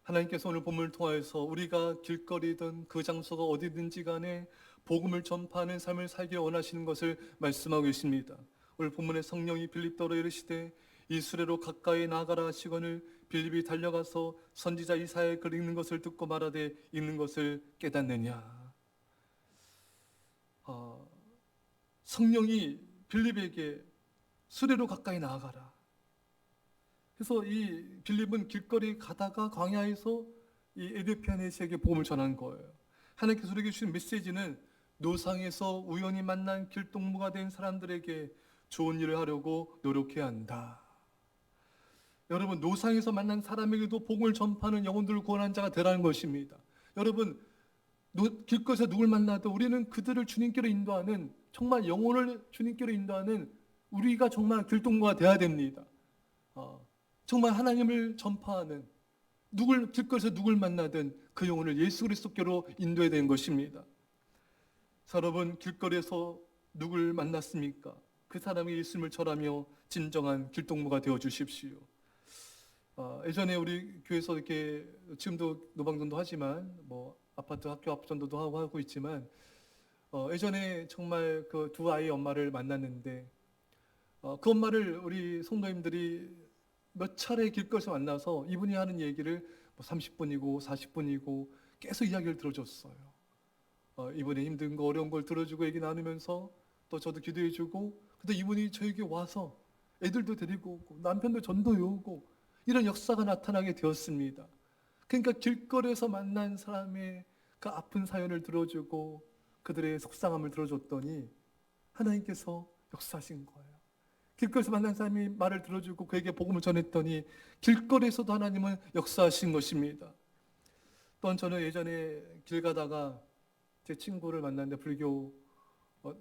하나님께서 오늘 본문을 통하여서 우리가 길거리든 그 장소가 어디든지 간에 복음을 전파하는 삶을 살기 원하시는 것을 말씀하고 계십니다. 오늘 본문의 성령이 빌립더로 이르시되 이 수레로 가까이 나아가라 하시거늘 빌립이 달려가서 선지자 이사야의 글 읽는 것을 듣고 말하되 읽는 것을 깨닫느냐. 성령이 빌립에게 수레로 가까이 나아가라. 그래서 이 빌립은 길거리 가다가 광야에서 이 에디오피아 내시에게 복음을 전한 거예요. 하나님께서 우리에게 주신 메시지는 노상에서 우연히 만난 길동무가 된 사람들에게 좋은 일을 하려고 노력해야 한다. 여러분, 노상에서 만난 사람에게도 복음을 전파하는 영혼들을 구원한 자가 되라는 것입니다. 여러분, 길거리에서 누굴 만나도 우리는 그들을 주님께로 인도하는, 정말 영혼을 주님께로 인도하는 우리가 정말 길동무가 되어야 됩니다. 정말 하나님을 전파하는, 길거리에서 누굴 만나든 그 영혼을 예수 그리스도께로 인도해야 되는 것입니다. 여러분, 길거리에서 누굴 만났습니까? 그 사람이 예수님을 전하며 진정한 길동무가 되어 주십시오. 예전에 우리 교회에서 이렇게, 지금도 노방전도 하지만 아파트 학교 앞전도도 하고 있지만, 예전에 정말 그 두 아이의 엄마를 만났는데, 그 엄마를 우리 성도님들이 몇 차례 길거리에서 만나서 이분이 하는 얘기를 30분이고 40분이고 계속 이야기를 들어줬어요. 이분의 힘든 거, 어려운 걸 들어주고 얘기 나누면서 또 저도 기도해주고, 근데 이분이 저에게 와서 애들도 데리고 오고 남편도 전도해 오고 이런 역사가 나타나게 되었습니다. 그러니까 길거리에서 만난 사람의 그 아픈 사연을 들어주고 그들의 속상함을 들어줬더니 하나님께서 역사하신 거예요. 길거리에서 만난 사람이 말을 들어주고 그에게 복음을 전했더니 길거리에서도 하나님은 역사하신 것입니다. 또한 저는 예전에 길 가다가 제 친구를 만났는데, 불교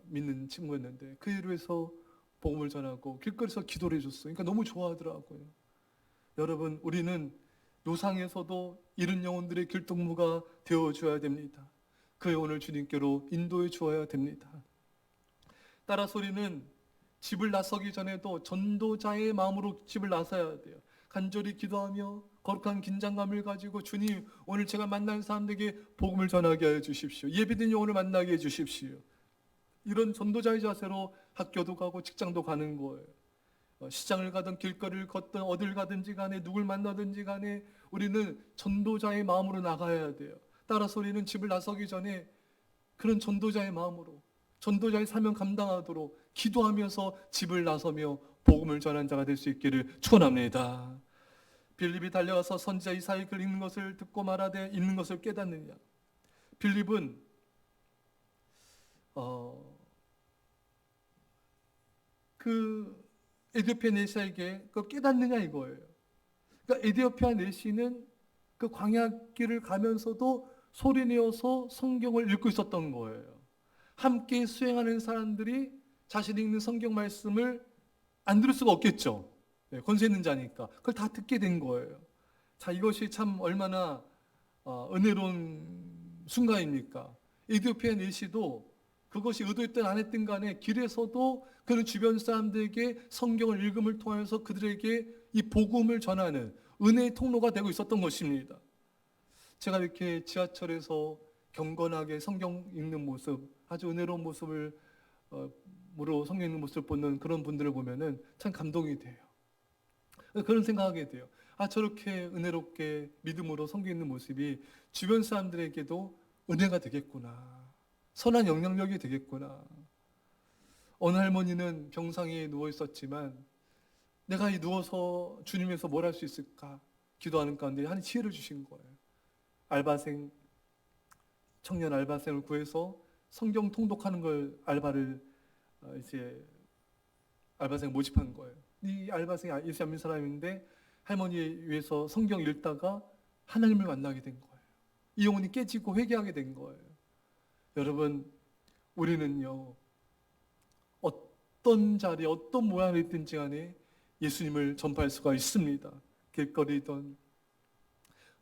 믿는 친구였는데 그 일로 해서 복음을 전하고 길거리에서 기도를 해줬어요. 그러니까 너무 좋아하더라고요. 여러분, 우리는 노상에서도 이른 영혼들의 길동무가 되어줘야 됩니다. 그 영혼을 주님께로 인도해 주어야 됩니다. 따라서 우리는 집을 나서기 전에도 전도자의 마음으로 집을 나서야 돼요. 간절히 기도하며 거룩한 긴장감을 가지고, 주님, 오늘 제가 만난 사람들에게 복음을 전하게 해 주십시오. 예비된 영혼을 만나게 해 주십시오. 이런 전도자의 자세로 학교도 가고 직장도 가는 거예요. 시장을 가든 길거리를 걷든 어딜 가든지 간에 누굴 만나든지 간에 우리는 전도자의 마음으로 나가야 돼요. 따라서 우리는 집을 나서기 전에 그런 전도자의 마음으로, 전도자의 사명 감당하도록 기도하면서 집을 나서며 복음을 전한 자가 될 수 있기를 축원합니다. 빌립이 달려와서 선지자 이사야의 글 읽는 것을 듣고 말하되 읽는 것을 깨닫느냐. 빌립은 그 에디오피아 내시에게 그 깨닫느냐 이거예요. 그러니까 에디오피아 내시는 그 광야길을 가면서도 소리내어서 성경을 읽고 있었던 거예요. 함께 수행하는 사람들이 자신이 읽는 성경 말씀을 안 들을 수가 없겠죠. 권세 있는 자니까. 그걸 다 듣게 된 거예요. 자, 이것이 참 얼마나 은혜로운 순간입니까? 에디오피아 내시도 그것이 의도했든 안 했든 간에 길에서도 그는 주변 사람들에게 성경을 읽음을 통해서 그들에게 이 복음을 전하는 은혜의 통로가 되고 있었던 것입니다. 제가 이렇게 지하철에서 경건하게 성경 읽는 모습, 아주 은혜로운 모습을 무로 성경 읽는 모습을 보는 그런 분들을 보면은 참 감동이 돼요. 그런 생각하게 돼요. 저렇게 은혜롭게 믿음으로 성경 읽는 모습이 주변 사람들에게도 은혜가 되겠구나. 선한 영향력이 되겠구나. 어느 할머니는 병상에 누워 있었지만 내가 누워서 주님에서 뭘 할 수 있을까 기도하는 가운데 한 지혜를 주신 거예요. 청년 알바생을 구해서 성경 통독하는 걸 알바를 이제 알바생 모집한 거예요. 이 알바생이 예수 안 믿는 사람인데 할머니 위해서 성경 읽다가 하나님을 만나게 된 거예요. 이 영혼이 깨지고 회개하게 된 거예요. 여러분, 우리는요, 어떤 자리에 어떤 모양이 있든지 간에 예수님을 전파할 수가 있습니다. 길거리든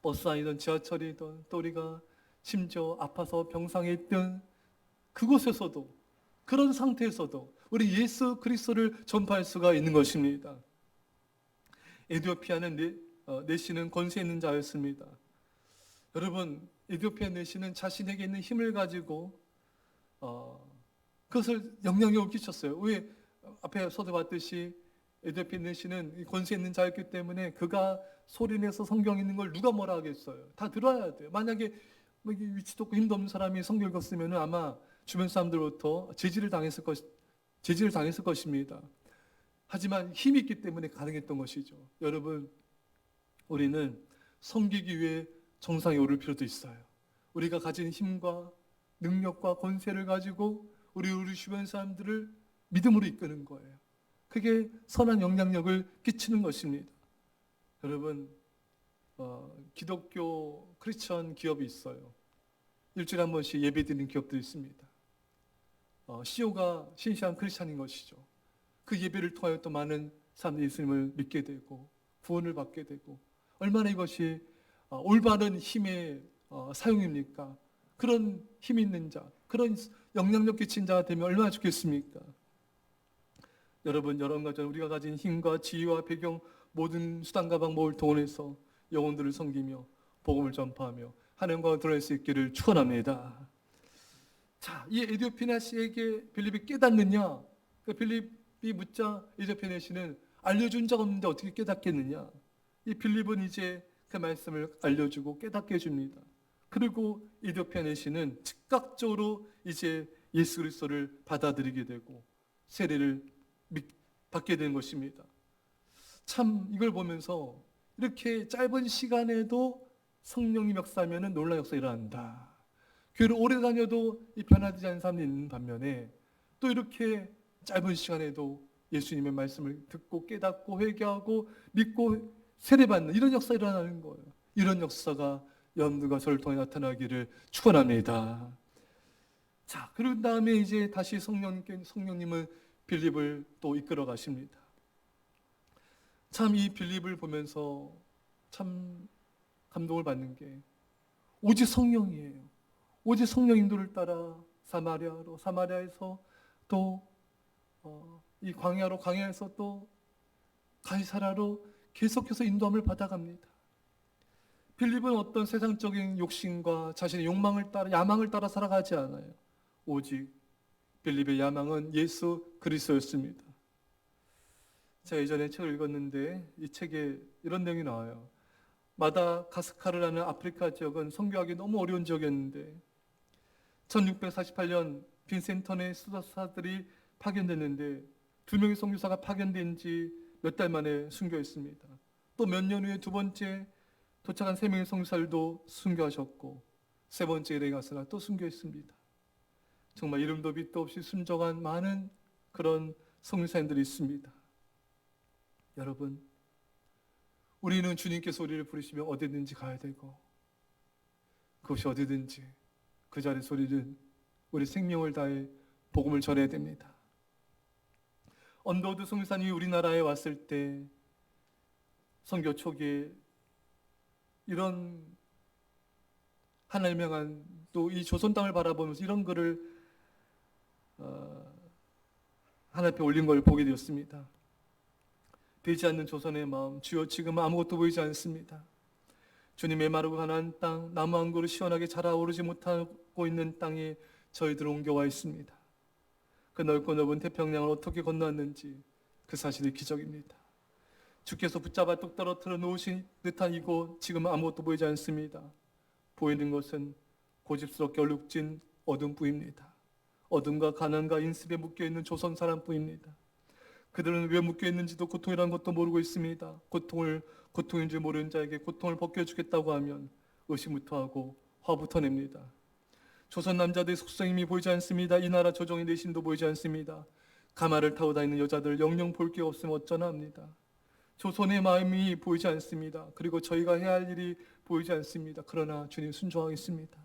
버스 안이든 지하철이든 또 우리가 심지어 아파서 병상에 있든 그곳에서도, 그런 상태에서도 우리 예수 그리스도를 전파할 수가 있는 것입니다. 에디오피아는 내시는 권세 있는 자였습니다. 여러분, 에디오피아 내시는 자신에게 있는 힘을 가지고 그것을 영향력을 끼쳤어요. 왜? 앞에서도 봤듯이 에디오피아 내시는 권세 있는 자였기 때문에 그가 소리내서 성경 있는 걸 누가 뭐라 하겠어요. 다 들어야 돼요. 만약에 뭐 위치도 없고 힘도 없는 사람이 성경을 읽었으면 아마 주변 사람들로부터 제지를 당했을 것입니다. 하지만 힘이 있기 때문에 가능했던 것이죠. 여러분, 우리는 섬기기 위해 정상에 오를 필요도 있어요. 우리가 가진 힘과 능력과 권세를 가지고 우리 주변 사람들을 믿음으로 이끄는 거예요. 그게 선한 영향력을 끼치는 것입니다. 여러분, 기독교 크리스천 기업이 있어요. 일주일에 한 번씩 예배 드리는 기업도 있습니다. CEO가 신실한 크리스천인 것이죠. 그 예배를 통하여 또 많은 사람들이 예수님을 믿게 되고 구원을 받게 되고, 얼마나 이것이 올바른 힘의 사용입니까? 그런 힘 있는 자, 그런 영향력 끼친 자가 되면 얼마나 좋겠습니까? 여러분, 여러 가지 우리가 가진 힘과 지위와 배경, 모든 수단과 방법을 동원해서 영혼들을 섬기며 복음을 전파하며 하나님과 드러낼 수 있기를 축원합니다. 자, 이 에디오피아 씨에게 빌립이 깨닫느냐? 빌립이 묻자 에디오피아 씨는 알려준 적 없는데 어떻게 깨닫겠느냐? 이 빌립은 이제 그 말씀을 알려주고 깨닫게 해줍니다. 그리고 에디오피아 씨는 즉각적으로 이제 예수 그리스도를 받아들이게 되고 세례를 받게 되는 것입니다. 참 이걸 보면서 이렇게 짧은 시간에도 성령님 역사하면 놀라운 역사가 일어난다. 교회를 오래 다녀도 이 변화되지 않는 사람이 있는 반면에 또 이렇게 짧은 시간에도 예수님의 말씀을 듣고 깨닫고 회개하고 믿고 세례받는 이런 역사가 일어나는 거예요. 이런 역사가 여러분들과 저를 통해 나타나기를 축원합니다. 자, 그런 다음에 이제 다시 성령님은 빌립을 또 이끌어 가십니다. 참 이 빌립을 보면서 참 감동을 받는 게 오직 성령이에요. 오직 성령 인도를 따라 사마리아에서 또 이 광야에서 또 가이사라로 계속해서 인도함을 받아갑니다. 빌립은 어떤 세상적인 욕심과 자신의 야망을 따라 살아가지 않아요. 오직 빌립의 야망은 예수 그리스도였습니다. 제가 예전에 책을 읽었는데 이 책에 이런 내용이 나와요. 마다가스카르라는 아프리카 지역은 선교하기 너무 어려운 지역이었는데 1648년 빈센턴의 수도사들이 파견됐는데 2명의 선교사가 파견된 지 몇 달 만에 순교했습니다. 또 몇 년 후에 두 번째 도착한 3명의 선교사들도 순교하셨고 세 번째 일에 가서나 또 순교했습니다. 정말 이름도 빛도 없이 순종한 많은 그런 선교사님들이 있습니다. 여러분, 우리는 주님께서 우리를 부르시면 어디든지 가야 되고 그것이 어디든지 그 자리에서 우리는 우리 생명을 다해 복음을 전해야 됩니다. 언더우드 선교사님이 우리나라에 왔을 때 선교 초기에 이런 하나님을 향한 또 이 조선 땅을 바라보면서 이런 글을 하나님 앞에 올린 걸 보게 되었습니다. 되지 않는 조선의 마음, 주여 지금 아무것도 보이지 않습니다. 주님의 마르고 가난한 땅, 나무 한 그루 시원하게 자라오르지 못하고 있는 땅에 저희들 옮겨와 있습니다. 그 넓고 넓은 태평양을 어떻게 건너왔는지 그 사실이 기적입니다. 주께서 붙잡아 뚝 떨어뜨려 놓으신 듯한 이곳, 지금 아무것도 보이지 않습니다. 보이는 것은 고집스럽게 얼룩진 어둠뿐입니다. 어둠과 가난과 인습에 묶여있는 조선 사람뿐입니다. 그들은 왜 묶여있는지도 고통이라는 것도 모르고 있습니다. 고통인 줄 모르는 자에게 고통을 벗겨주겠다고 하면 의심부터 하고 화부터 냅니다. 조선 남자들의 속성임이 보이지 않습니다. 이 나라 조정의 내신도 보이지 않습니다. 가마를 타고 다니는 여자들 영영 볼 게 없으면 어쩌나 합니다. 조선의 마음이 보이지 않습니다. 그리고 저희가 해야 할 일이 보이지 않습니다. 그러나 주님 순종하겠습니다.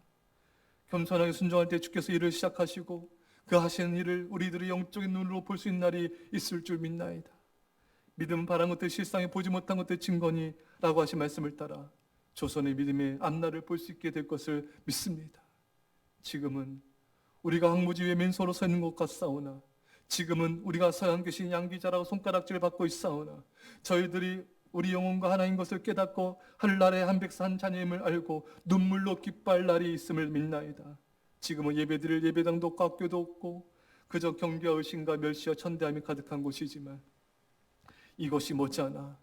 겸손하게 순종할 때 주께서 일을 시작하시고 그 하시는 일을 우리들의 영적인 눈으로 볼 수 있는 날이 있을 줄 믿나이다. 믿음은 바란 것들 실상에 보지 못한 것들 증거니 라고 하신 말씀을 따라 조선의 믿음의 앞날을 볼 수 있게 될 것을 믿습니다. 지금은 우리가 황무지 위에 맨손으로 서 있는 것 같사오나 지금은 우리가 서양 계신 양귀자라고 손가락질을 받고 있사오나 저희들이 우리 영혼과 하나인 것을 깨닫고 하늘나라의 한 백성 한 자녀임을 알고 눈물로 기뻐할 날이 있음을 믿나이다. 지금은 예배드릴 예배당도 없고 학교도 없고 그저 경계와 의심과 멸시와 천대함이 가득한 곳이지만 이것이 못지않아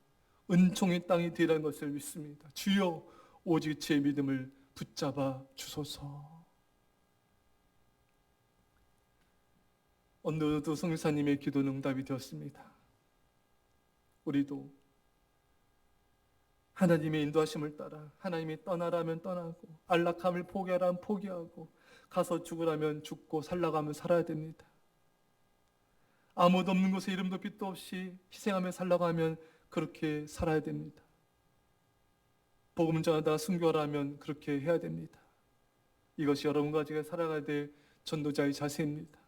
은총의 땅이 되라는 것을 믿습니다. 주여 오직 제 믿음을 붙잡아 주소서. 어느덧 성유사님의 기도는 응답이 되었습니다. 우리도 하나님의 인도하심을 따라 하나님이 떠나라면 떠나고 안락함을 포기하라면 포기하고 가서 죽으라면 죽고 살라가면 살아야 됩니다. 아무도 없는 곳에 이름도 빛도 없이 희생하며 살라가면 그렇게 살아야 됩니다. 복음 전하다가 순교하라면 그렇게 해야 됩니다. 이것이 여러분과 제가 살아가야 될 전도자의 자세입니다.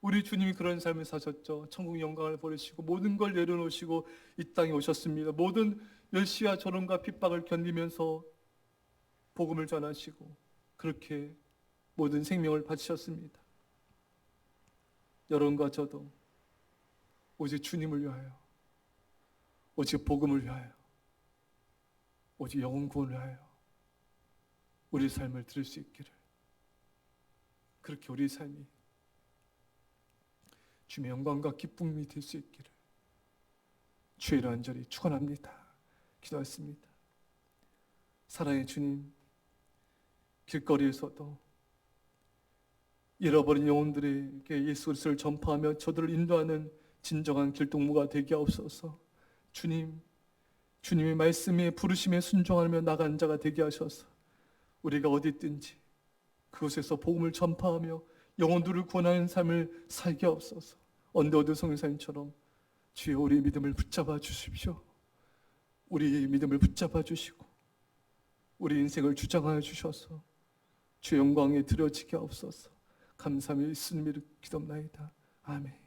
우리 주님이 그런 삶을 사셨죠. 천국 영광을 버리시고 모든 걸 내려놓으시고 이 땅에 오셨습니다. 모든 멸시와 조롱과 핍박을 견디면서 복음을 전하시고 그렇게 모든 생명을 바치셨습니다. 여러분과 저도 오직 주님을 위하여, 오직 복음을 위하여, 오직 영혼 구원을 위하여 우리 삶을 드릴 수 있기를, 그렇게 우리 삶이 주님의 영광과 기쁨이 될 수 있기를 주의 간절히 축원합니다. 기도했습니다. 사랑의 주님, 길거리에서도 잃어버린 영혼들에게 예수 그리스도를 전파하며 저들을 인도하는 진정한 길동무가 되게 하옵소서. 주님, 주님의 말씀에 부르심에 순종하며 나간 자가 되게 하셔서 우리가 어디 있든지 그곳에서 복음을 전파하며 영혼들을 구원하는 삶을 살게 하옵소서. 언더우드 성교사님처럼 주여 우리의 믿음을 붙잡아 주십시오. 우리의 믿음을 붙잡아 주시고 우리 인생을 주장하여 주셔서 주의 영광에 드려지게 하옵소서. 감사하며 예수님의 이름으로 기도합나이다. 아멘.